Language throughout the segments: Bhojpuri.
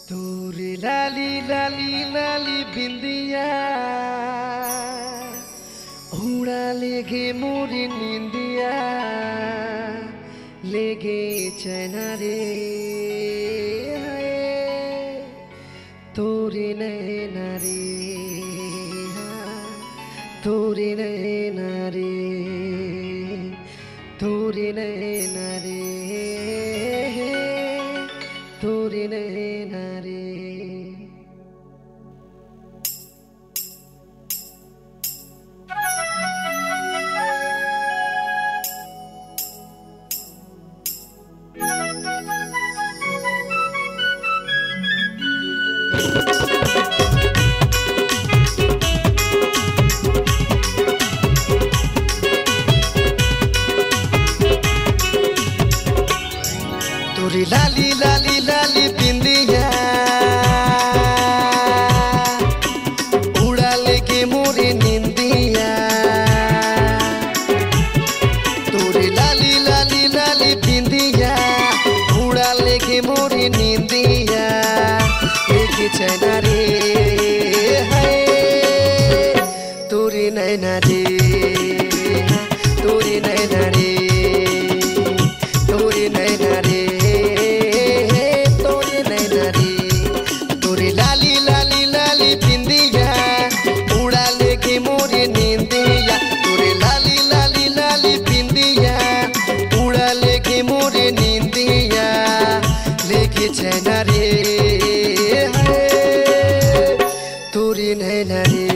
तोरे लाली लाली लाली बिंदिया उड़ा लेगे मोरी निंदिया लेगे चैना रे तोरे नैना रे तोरे नैना रे तोरे नैना रे तोरे नैना रे। तोरी लाली लाली लाली बिंदिया उड़ा लेके मोरे निंदिया तोरी लाली लाली लाली बिंदिया उड़ा लेके मोरे निंदिया लेके चैना रे है तोरी नैना रे तोरी नैना रे तोरी नैना रे लाली लाली लाली बिंदिया उड़ा लेके मोरे निंदिया तोरे लाली लाली लाली बिंदिया उड़ा लेके मोरे निंदिया लेके चैना रे तोरी नैना रे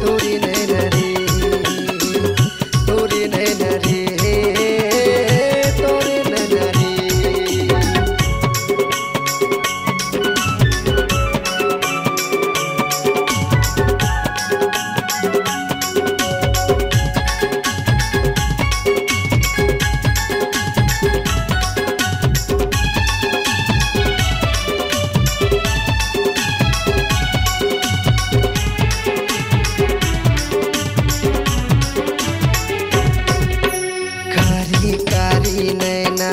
तोरी नैना रे तोरी नैना रे तोरी नैना रे। कारी नैना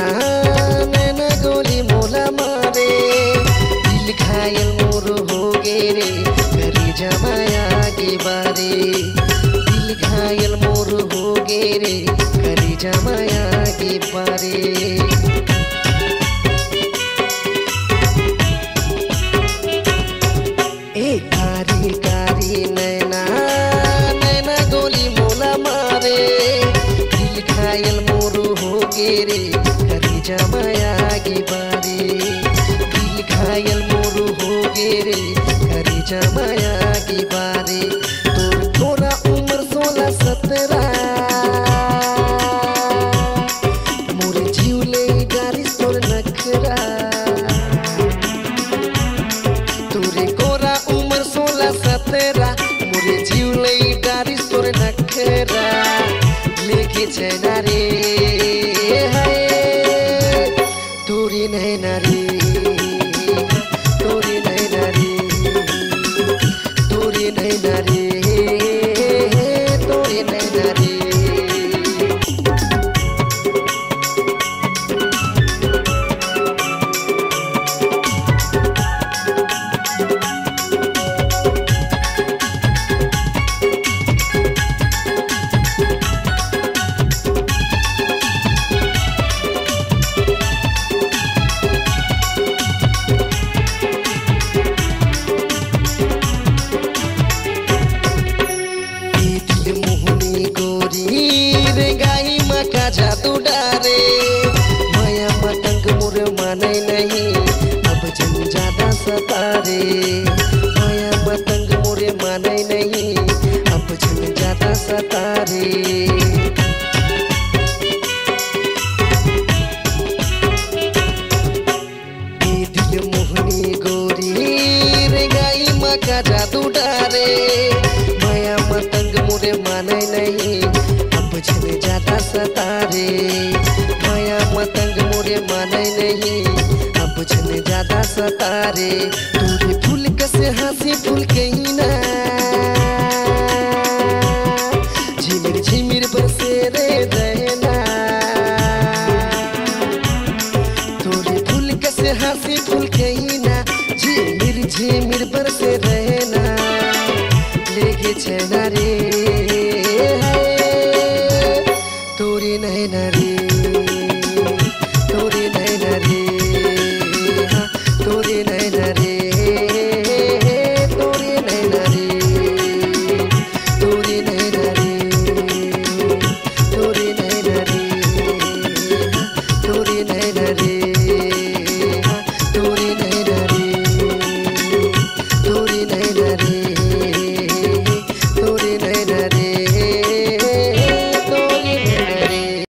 नैना गोली मोला मारे दिल घायल मोर हो गे रे करी जमाया के बारे दिल घायल मोर हो गे रे करी जमाया के बारे ए कारी कारी नैना नैना गोली मोला मारे दिल घायल मोर हो गे रे करी जमाया के बारे दिल घायल मोर हो गे रे करी जमाया के बारे तोरा उम्र 16-17 मोर जीव ले गारिस तोर नखरा तोरे गोरा उम्र 16-17 मोर जीव ले गारिस तोर नखरा लेके चैना रे तोरी नैना रे तोरी नैना रे तोरी नैना रे तोरी नैना रे। जादू डारे माया मतंग मुर माने नहीं अब जन ज्यादा सतारे माया मतंग मुरे माने नहीं अब जन ज्यादा सतारे दिल मोहनी गोरी रे गाई माँ का जादू डारे माया मतंग मुरे माने नहीं मुझे ज्यादा सतारे माया मतंग मोरे माने नहीं अब मुझे ज्यादा सतारे तोरे फूल कसे हंसी फूल कहीं ना